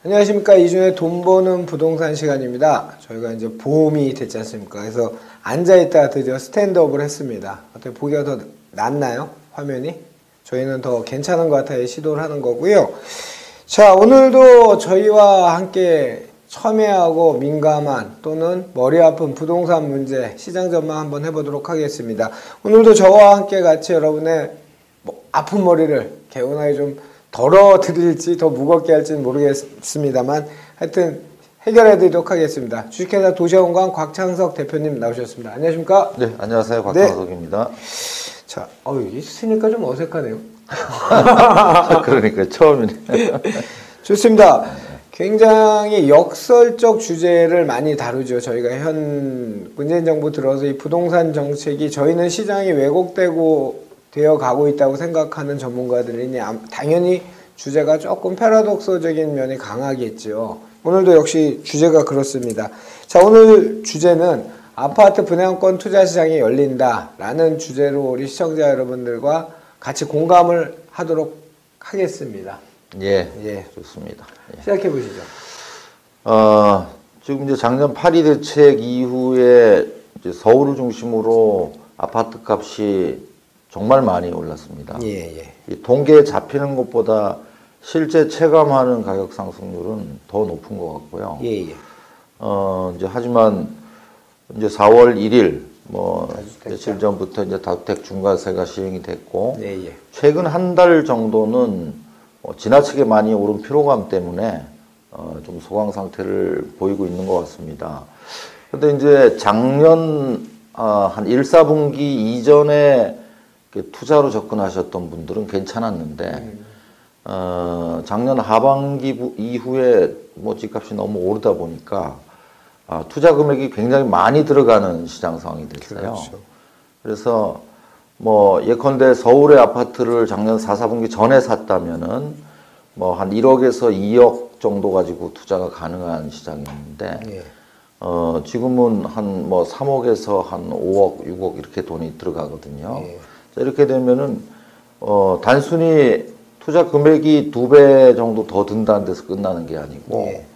안녕하십니까. 이준의 돈 버는 부동산 시간입니다. 저희가 이제 봄이 됐지 않습니까? 그래서 앉아있다가 드디어 스탠드업을 했습니다. 어떻게 보기가 더 낫나요? 화면이? 저희는 더 괜찮은 것 같아요. 시도를 하는 거고요. 자, 오늘도 저희와 함께 첨예하고 민감한 또는 머리 아픈 부동산 문제 시장 전망 한번 해보도록 하겠습니다. 오늘도 저와 함께 같이 여러분의 아픈 머리를 개운하게 좀 덜어드릴지 더 무겁게 할지는 모르겠습니다만 하여튼 해결해드리도록 하겠습니다. 주식회사 도시원광 곽창석 대표님 나오셨습니다. 안녕하십니까? 네, 안녕하세요. 곽창석입니다. 네. 자, 여기 쓰니까 좀 어색하네요. 그러니까 처음이네. 좋습니다. 굉장히 역설적 주제를 많이 다루죠. 저희가 현 문재인 정부 들어서 이 부동산 정책이 저희는 시장이 왜곡되고 되어 가고 있다고 생각하는 전문가들이니 당연히 주제가 조금 패러독스적인 면이 강하겠죠. 오늘도 역시 주제가 그렇습니다. 자, 오늘 주제는 아파트 분양권 투자 시장이 열린다라는 주제로 우리 시청자 여러분들과 같이 공감을 하도록 하겠습니다. 예, 좋습니다. 예. 시작해 보시죠. 지금 이제 작년 파리 대책 이후에 이제 서울을 중심으로 아파트 값이 정말 많이 올랐습니다. 예. 이 통계에 잡히는 것보다 실제 체감하는 가격 상승률은 더 높은 것 같고요. 예. 이제 하지만 이제 4월 1일 며칠 전부터 이제 다주택 중과세가 시행이 됐고 예. 최근 한 달 정도는 지나치게 많이 오른 피로감 때문에 좀 소강 상태를 보이고 있는 것 같습니다. 근데 이제 작년 한 1, 4분기 이전에 투자로 접근하셨던 분들은 괜찮았는데 작년 하반기 이후에 집값이 너무 오르다 보니까 투자 금액이 굉장히 많이 들어가는 시장 상황이 됐어요. 그렇죠. 그래서 예컨대 서울의 아파트를 작년 4, 4분기 전에 샀다면은 한 1억에서 2억 정도 가지고 투자가 가능한 시장이었는데 예. 지금은 한 3억에서 한 5억, 6억 이렇게 돈이 들어가거든요. 예. 이렇게 되면은 단순히 투자 금액이 2배 정도 더 든다는 데서 끝나는 게 아니고 예.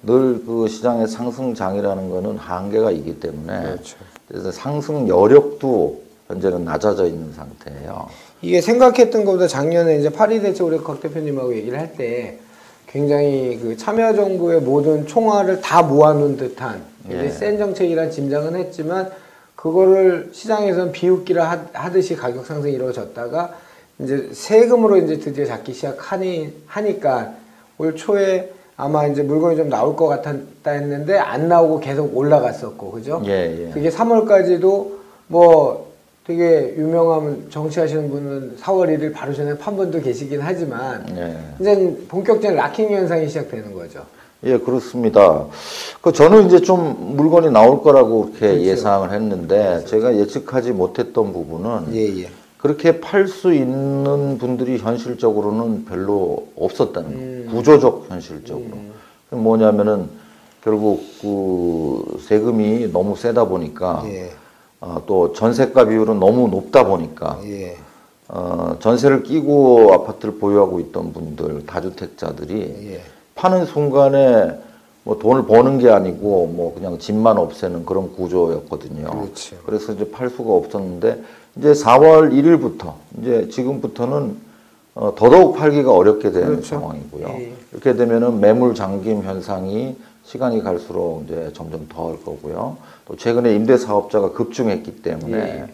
늘 그 시장의 상승장이라는 거는 한계가 있기 때문에 그렇죠. 그래서 상승 여력도 현재는 낮아져 있는 상태예요. 이게 생각했던 것보다 작년에 이제 파리 대책 우리 곽 대표님하고 얘기를 할 때 굉장히 그 참여정부의 모든 총알을 다 모아놓은 듯한 굉장히 센 정책이란 짐작은 했지만 그거를 시장에서는 비웃기라 하듯이 가격 상승이 이루어졌다가 이제 세금으로 이제 드디어 잡기 시작하니까 올 초에 아마 이제 물건이 좀 나올 것 같았다 했는데 안 나오고 계속 올라갔었고, 그죠? 예. 그게 3월까지도 되게 유명한 정치하시는 분은 4월 1일 바로 전에 판 분도 계시긴 하지만 이제 본격적인 락킹 현상이 시작되는 거죠. 예, 그렇습니다. 저는 이제 좀 물건이 나올 거라고 그렇게 그렇죠. 예상을 했는데 제가 예측하지 못했던 부분은 예. 그렇게 팔 수 있는 분들이 현실적으로는 별로 없었다는 거. 구조적 현실적으로. 뭐냐면은 결국 그 세금이 너무 세다 보니까 또 전세가 비율은 너무 높다 보니까 전세를 끼고 아파트를 보유하고 있던 분들, 다주택자들이 파는 순간에 돈을 버는 게 아니고 그냥 집만 없애는 그런 구조였거든요. 그렇죠. 그래서 이제 팔 수가 없었는데 이제 4월 1일부터 이제 지금부터는 더더욱 팔기가 어렵게 되는 그렇죠. 상황이고요. 이렇게 되면은 매물 잠김 현상이 시간이 갈수록 이제 점점 더 할 거고요. 또 최근에 임대 사업자가 급증했기 때문에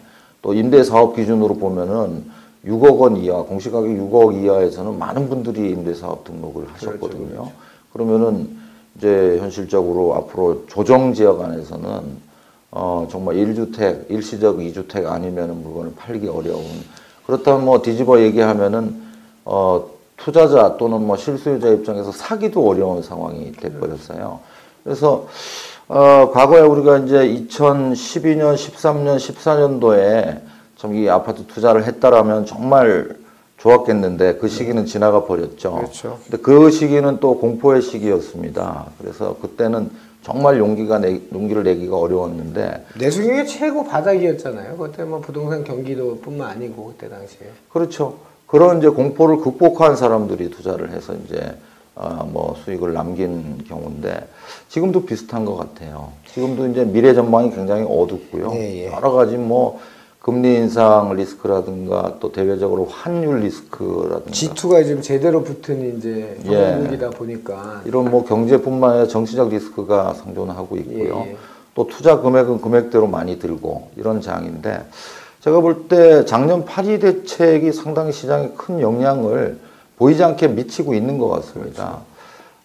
또 임대 사업 기준으로 보면은 6억 원 이하, 공시가격 6억 이하에서는 많은 분들이 임대 사업 등록을 하셨거든요. 그렇죠. 그러면은 이제 현실적으로 앞으로 조정 지역 안에서는 정말 1주택, 일시적 2주택 아니면은 물건을 팔기 어려운. 그렇다면 뒤집어 얘기하면은 투자자 또는 실수요자 입장에서 사기도 어려운 상황이 돼버렸어요. 그래서 과거에 우리가 이제 2012년, 13년, 14년도에 좀 이 아파트 투자를 했다라면 정말 좋았겠는데 그 시기는 지나가 버렸죠. 그렇죠. 근데 그 시기는 또 공포의 시기였습니다. 그래서 그때는 정말 용기를 내기가 어려웠는데 내수경의 최고 바닥이었잖아요. 그때 부동산 경기도뿐만 아니고 그때 당시에. 그렇죠. 그런 이제 공포를 극복한 사람들이 투자를 해서 이제 뭐 수익을 남긴 경우인데 지금도 비슷한 것 같아요. 지금도 이제 미래 전망이 굉장히 어둡고요. 예, 예. 여러 가지 뭐 금리 인상 리스크라든가 또 대외적으로 환율 리스크라든가 G2가 지금 제대로 붙은 이제 예. 형국이다 보니까 이런 뭐 경제뿐만 아니라 정치적 리스크가 상존하고 있고요. 예, 예. 또 투자 금액은 금액대로 많이 들고 이런 장인데 제가 볼 때 작년 파리 대책이 상당히 시장에 큰 영향을 보이지 않게 미치고 있는 것 같습니다.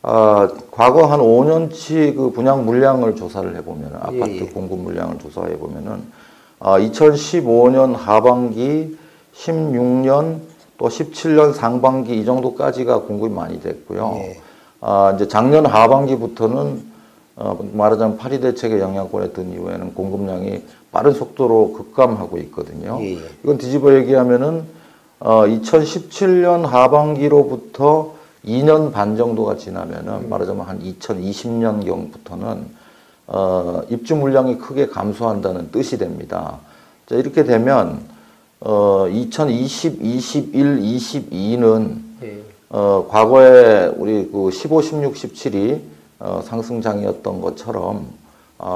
과거 한 5년치 그 분양 물량을 조사를 해보면 아파트 예, 예. 공급 물량을 조사해 보면은 2015년 하반기, 16년 또 17년 상반기 이 정도까지가 공급이 많이 됐고요. 예. 이제 작년 하반기부터는 말하자면 파리 대책의 영향권에 든 이후에는 공급량이 빠른 속도로 급감하고 있거든요. 예, 예. 이건 뒤집어 얘기하면은 2017년 하반기로부터 2년 반 정도가 지나면은 말하자면 한 2020년경부터는 입주 물량이 크게 감소한다는 뜻이 됩니다. 자, 이렇게 되면 2020, 21, 22는 예. 과거에 우리 그 15, 16, 17이 상승장이었던 것처럼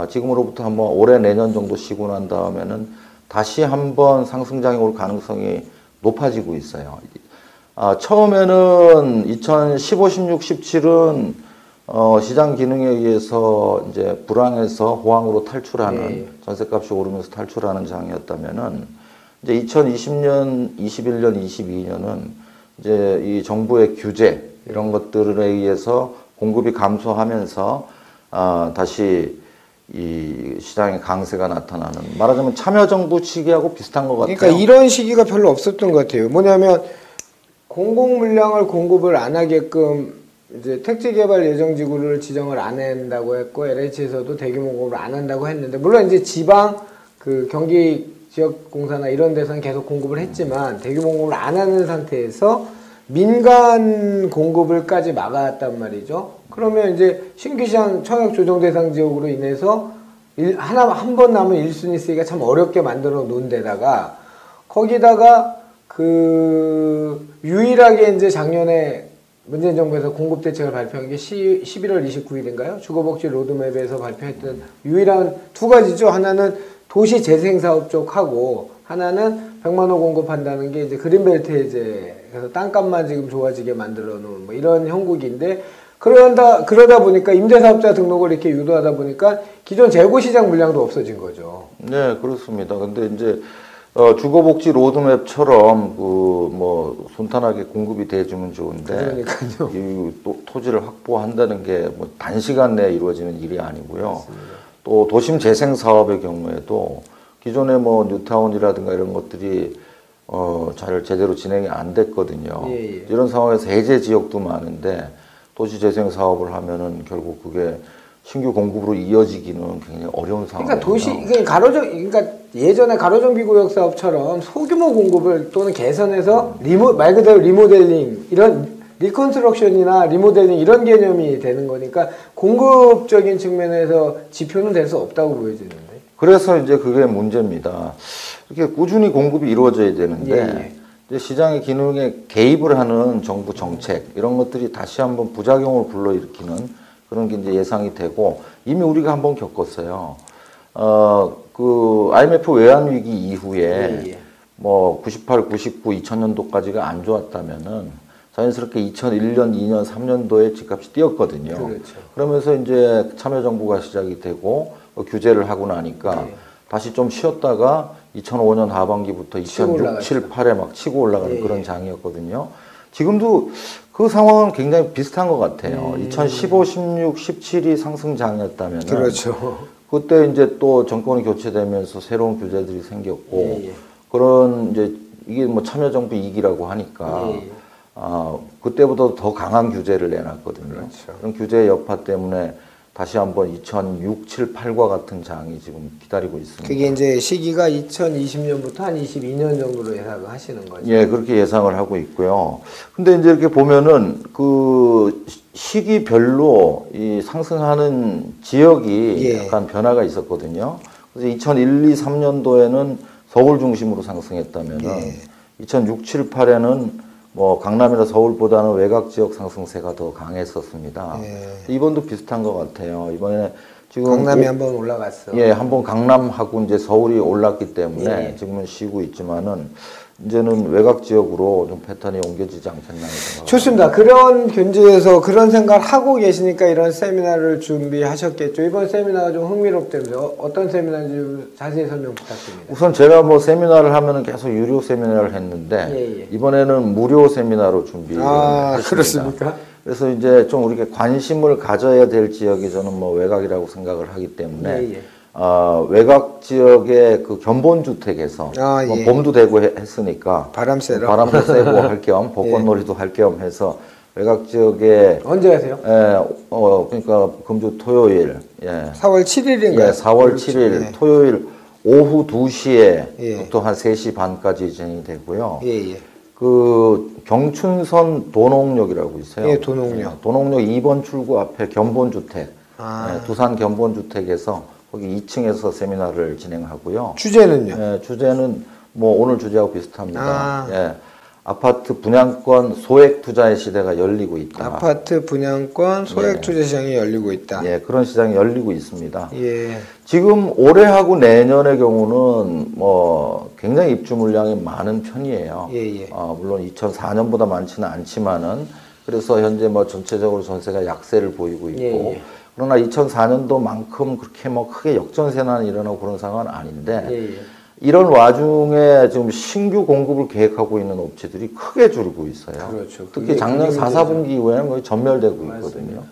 지금으로부터 한번 올해 내년 정도 쉬고 난 다음에는 다시 한번 상승장이 올 가능성이 높아지고 있어요. 처음에는 2015, 16, 17은 시장 기능에 의해서 이제 불황에서 호황으로 탈출하는 예. 전세값이 오르면서 탈출하는 장이었다면은 이제 2020년, 21년, 22년은 이제 이 정부의 규제 이런 것들에 의해서 공급이 감소하면서 다시 이 시장의 강세가 나타나는 말하자면 참여정부 시기하고 비슷한 것 같아요. 그러니까 이런 시기가 별로 없었던 것 같아요. 뭐냐면 공공 물량을 공급을 안 하게끔 이제 택지개발 예정지구를 지정을 안 한다고 했고 LH에서도 대규모 공급을 안 한다고 했는데 물론 이제 지방 그 경기 지역공사나 이런 데서는 계속 공급을 했지만 대규모 공급을 안 하는 상태에서 민간 공급을까지 막았단 말이죠. 그러면 이제 신규 시장 청약 조정 대상 지역으로 인해서 한 번 남은 1순위 쓰기가 참 어렵게 만들어 놓은 데다가 거기다가 그 유일하게 이제 작년에 문재인 정부에서 공급 대책을 발표한 게 11월 29일인가요? 주거복지 로드맵에서 발표했던 유일한 두 가지죠. 하나는 도시 재생 사업 쪽하고 하나는 100만 호 공급한다는 게 이제 그린벨트 해제 그래서 땅값만 지금 좋아지게 만들어 놓은 뭐 이런 형국인데 그러다 보니까 임대사업자 등록을 이렇게 유도하다 보니까 기존 재고시장 물량도 없어진 거죠. 네, 그렇습니다. 근데 이제 주거복지 로드맵처럼 그 뭐 순탄하게 공급이 돼주면 좋은데 그러니까요. 이 토지를 확보한다는 게 뭐 단시간 내에 이루어지는 일이 아니고요. 맞습니다. 또 도심 재생 사업의 경우에도 기존에 뭐 뉴타운이라든가 이런 것들이 잘 제대로 진행이 안 됐거든요. 예, 예. 이런 상황에서 해제 지역도 많은데 도시 재생 사업을 하면은 결국 그게 신규 공급으로 이어지기는 굉장히 어려운 상황이에요. 그러니까 그러니까 예전에 가로정비구역 사업처럼 소규모 공급을 또는 개선해서 말 그대로 리모델링 이런 리컨스트럭션이나 리모델링 이런 개념이 되는 거니까 공급적인 측면에서 지표는 될 수 없다고 보여지는데. 그래서 이제 그게 문제입니다. 이렇게 꾸준히 공급이 이루어져야 되는데 예. 이제 시장의 기능에 개입을 하는 정부 정책 이런 것들이 다시 한번 부작용을 불러일으키는 그런 게 이제 예상이 되고 이미 우리가 한번 겪었어요. 그 IMF 외환 위기 이후에 예. 뭐 98, 99, 2000년도까지가 안 좋았다면은 자연스럽게 2001년, 2년, 3년도에 집값이 뛰었거든요. 그렇죠. 그러면서 이제 참여정부가 시작이 되고 규제를 하고 나니까 네. 다시 좀 쉬었다가 2005년 하반기부터 2006, 7, 8에 막 치고 올라가는 예. 그런 장이었거든요. 지금도 그 상황은 굉장히 비슷한 것 같아요. 2015, 16, 17이 상승장이었다면 그렇죠. 그때 이제 또 정권이 교체되면서 새로운 규제들이 생겼고 예. 그런 이제 이게 뭐 참여정부 2기라고 하니까 예. 그때보다 더 강한 규제를 내놨거든요. 그렇죠. 그런 규제 여파 때문에 다시 한번 2006, 7, 8과 같은 장이 지금 기다리고 있습니다. 그게 이제 시기가 2020년부터 한 22년 정도로 예상을 하시는 거죠. 예, 그렇게 예상을 하고 있고요. 근데 이제 이렇게 보면은 그 시기별로 이 상승하는 지역이 예. 약간 변화가 있었거든요. 그래서 2001, 2, 3년도에는 서울 중심으로 상승했다면은 예. 2006, 7, 8에는 뭐 강남이나 서울보다는 외곽 지역 상승세가 더 강했었습니다. 예. 이번도 비슷한 것 같아요. 이번에 지금 강남이 한번 올라갔어. 예, 한번 강남하고 이제 서울이 올랐기 때문에 예. 지금은 쉬고 있지만은 이제는 외곽 지역으로 좀 패턴이 옮겨지지 않겠나 이런 생각. 좋습니다. 그런 견지에서 그런 생각을 하고 계시니까 이런 세미나를 준비하셨겠죠. 이번 세미나가 좀 흥미롭다면서요. 어떤 세미나인지 좀 자세히 설명 부탁드립니다. 우선 제가 뭐 세미나를 하면은 계속 유료 세미나를 했는데 예, 예. 이번에는 무료 세미나로 준비했습니다. 그렇습니까? 그래서 이제 좀 우리가 관심을 가져야 될 지역이 저는 뭐 외곽이라고 생각을 하기 때문에 예, 예. 외곽 지역의 그 견본주택에서 뭐 예. 봄도 되고 했으니까 바람 쐬러. 바람도 쐬고 할 겸 벚꽃놀이도 할 겸 해서 외곽 지역에 언제 하세요? 그러니까 금주 토요일 4월 7일인가요? 예, 4월 7일 예. 토요일 오후 2시에 예. 또 한 3시 반까지 진행이 되고요. 예, 예. 그 경춘선 도농역이라고 있어요. 예, 도농역. 도농역 2번 출구 앞에 견본주택, 아. 두산 견본주택에서 거기 2층에서 세미나를 진행하고요. 주제는요? 예, 주제는 뭐 오늘 주제하고 비슷합니다. 아. 예, 아파트 분양권 소액 투자의 시대가 열리고 있다. 아파트 분양권 소액 투자 시장이 열리고 있다. 예, 그런 시장이 열리고 있습니다. 예. 지금 올해하고 내년의 경우는 뭐 굉장히 입주 물량이 많은 편이에요. 예, 예. 물론 2004년보다 많지는 않지만은 그래서 현재 뭐 전체적으로 전세가 약세를 보이고 있고 예, 예. 그러나 2004년도만큼 그렇게 뭐 크게 역전세난이 일어나고 그런 상황은 아닌데 예, 예. 이런 와중에 지금 신규 공급을 계획하고 있는 업체들이 크게 줄고 있어요. 그렇죠. 특히 그게 작년 4, 문제죠. 4분기 이후에는 거의 전멸되고 있거든요.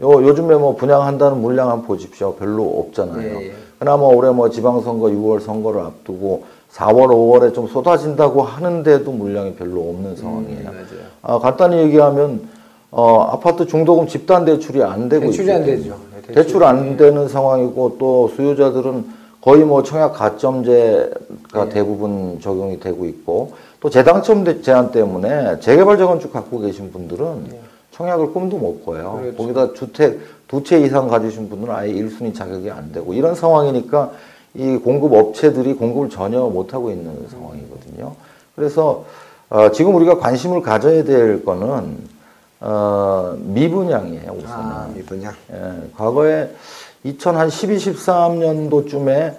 요즘에 뭐 분양한다는 물량 한번 보십시오. 별로 없잖아요. 예, 예. 그나마 올해 뭐 지방선거 6월 선거를 앞두고 4월, 5월에 좀 쏟아진다고 하는데도 물량이 별로 없는 상황이에요. 맞아요. 간단히 얘기하면 아파트 중도금 집단 대출이 안 되고 대출이 안 있거든요. 되죠. 네, 대출 안 되는 상황이고 또 수요자들은 거의 뭐 청약 가점제가 대부분 적용이 되고 있고 또 재당첨 제한 때문에 재개발 재건축 갖고 계신 분들은 청약을 꿈도 못 꿔요. 그렇죠. 거기다 주택 두 채 이상 가지신 분들은 아예 1순위 자격이 안 되고 이런 상황이니까 이 공급 업체들이 공급을 전혀 못 하고 있는 상황이거든요. 그래서 지금 우리가 관심을 가져야 될 거는 미분양이에요, 우선은. 미분양. 예, 과거에 2012, 13년도쯤에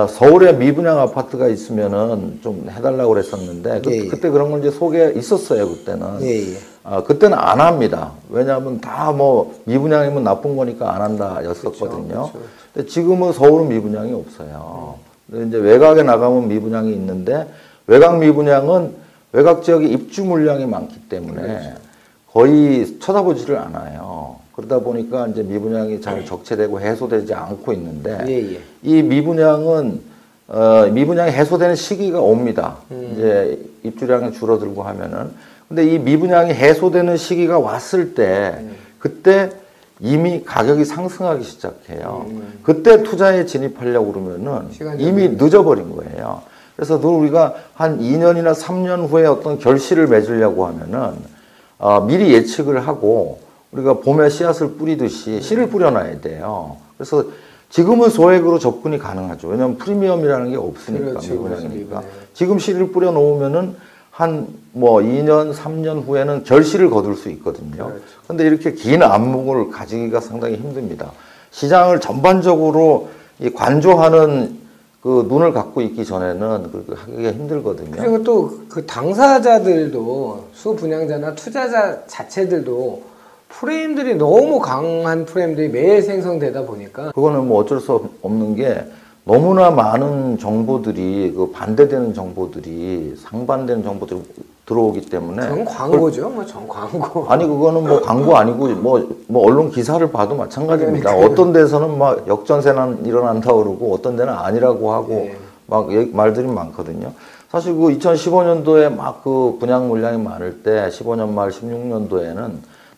서울에 미분양 아파트가 있으면은 좀 해달라고 그랬었는데 예, 예. 그때 그런 걸 이제 소개 있었어요, 그때는. 예, 예. 그때는 안 합니다. 왜냐하면 다 뭐 미분양이면 나쁜 거니까 안 한다 였었거든요. 그렇죠. 근데 지금은 서울은 미분양이 없어요. 근데 이제 외곽에 나가면 미분양이 있는데 외곽 미분양은 외곽 지역에 입주 물량이 많기 때문에 그렇죠. 거의 쳐다보지를 않아요. 그러다 보니까 이제 미분양이 잘 적체되고 해소되지 않고 있는데 예, 예. 이 미분양은 미분양이 해소되는 시기가 옵니다. 이제 입주량이 줄어들고 하면은 근데 이 미분양이 해소되는 시기가 왔을 때 그때 이미 가격이 상승하기 시작해요. 그때 투자에 진입하려고 그러면은 시간이 이미 늦어버린 거예요. 그래서 늘 우리가 한 2년이나 3년 후에 어떤 결실을 맺으려고 하면은 미리 예측을 하고 우리가 봄에 씨앗을 뿌리듯이 씨를 뿌려놔야 돼요. 그래서 지금은 소액으로 접근이 가능하죠. 왜냐하면 프리미엄이라는 게 없으니까 그렇죠, 미분양이니까. 그렇죠. 지금 씨를 뿌려 놓으면은 한 뭐 2년, 3년 후에는 결실을 거둘 수 있거든요. 그렇죠. 근데 이렇게 긴 안목을 가지기가 상당히 힘듭니다. 시장을 전반적으로 이 관조하는 그 눈을 갖고 있기 전에는 그렇게 하기가 힘들거든요. 그리고 또 그 당사자들도 수분양자나 투자자 자체들도 프레임들이 너무 강한 프레임들이 매일 생성되다 보니까 그거는 뭐 어쩔 수 없는 게 너무나 많은 정보들이 그 반대되는 정보들이 상반되는 정보들이 들어오기 때문에 그건 광고죠. 뭐 전 광고. 아니 그거는 뭐 광고 아니고 뭐 언론 기사를 봐도 마찬가지입니다. 어떤 데서는 막 역전세난 일어난다 그러고 어떤 데는 아니라고 하고 예. 막 말들이 많거든요. 사실 그 2015년도에 막 그 분양 물량이 많을 때 15년 말 16년도에는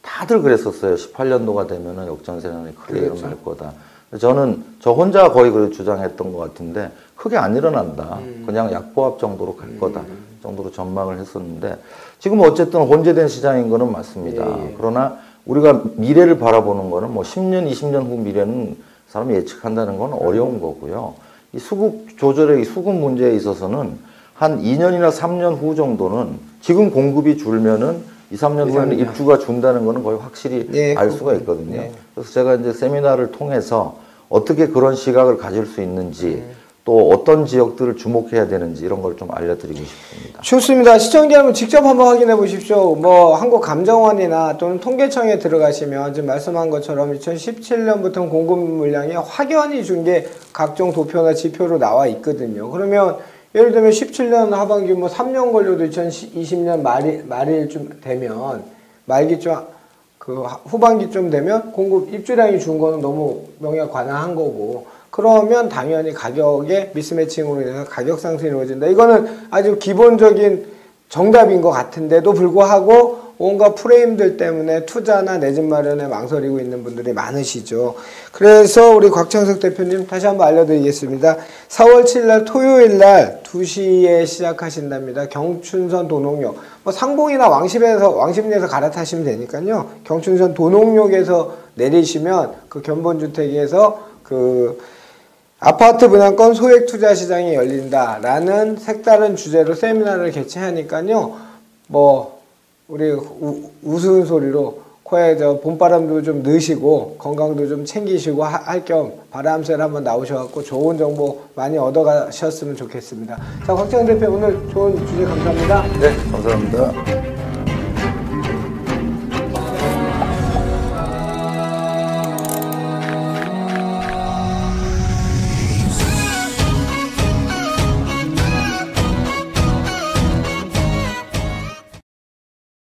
다들 그랬었어요. 18년도가 되면은 역전세난이 크게 그렇죠. 일어날 거다. 저는 저 혼자 거의 그렇게 주장했던 것 같은데 크게 안 일어난다. 그냥 약보합 정도로 갈 거다. 정도로 전망을 했었는데 지금 어쨌든 혼재된 시장인 거는 맞습니다. 예. 그러나 우리가 미래를 바라보는 거는 뭐 10년, 20년 후 미래는 사람이 예측한다는 건 어려운 거고요. 이 수급 조절의 이 수급 문제에 있어서는 한 2년이나 3년 후 정도는 지금 공급이 줄면은 2, 3년 후에는 입주가 준다는 거는 거의 확실히 예, 알 수가 있거든요. 예. 그래서 제가 이제 세미나를 통해서 어떻게 그런 시각을 가질 수 있는지 또 어떤 지역들을 주목해야 되는지 이런 걸 좀 알려드리고 싶습니다. 좋습니다. 시청자 여러분 직접 한번 확인해 보십시오. 뭐 한국감정원이나 또는 통계청에 들어가시면 지금 말씀한 것처럼 2017년부터 공급 물량이 확연히 준 게 각종 도표나 지표로 나와 있거든요. 그러면 예를 들면 17년 하반기 뭐 3년 걸려도 2020년 말일쯤 되면 말기쯤 그 후반기쯤 되면 공급 입주량이 준 거는 너무 명약관화한 거고, 그러면 당연히 가격의 미스매칭으로 인해서 가격 상승이 이루어진다. 이거는 아주 기본적인 정답인 것 같은데도 불구하고 온갖 프레임들 때문에 투자나 내 집 마련에 망설이고 있는 분들이 많으시죠. 그래서 우리 곽창석 대표님 다시 한번 알려드리겠습니다. 4월 7일 토요일 날 2시에 시작하신답니다. 경춘선 도농역. 뭐 상봉이나 왕십리에서 갈아타시면 되니까요. 경춘선 도농역에서 내리시면 그 견본주택에서 그 아파트 분양권 소액 투자 시장이 열린다라는 색다른 주제로 세미나를 개최하니까요. 뭐 우리 우스운 소리로 코에 저 봄바람도 좀 넣으시고 건강도 좀 챙기시고 할 겸 바람쐬러 한번 나오셔갖고 좋은 정보 많이 얻어가셨으면 좋겠습니다. 자, 곽창 대표 오늘 좋은 주제 감사합니다. 네, 감사합니다.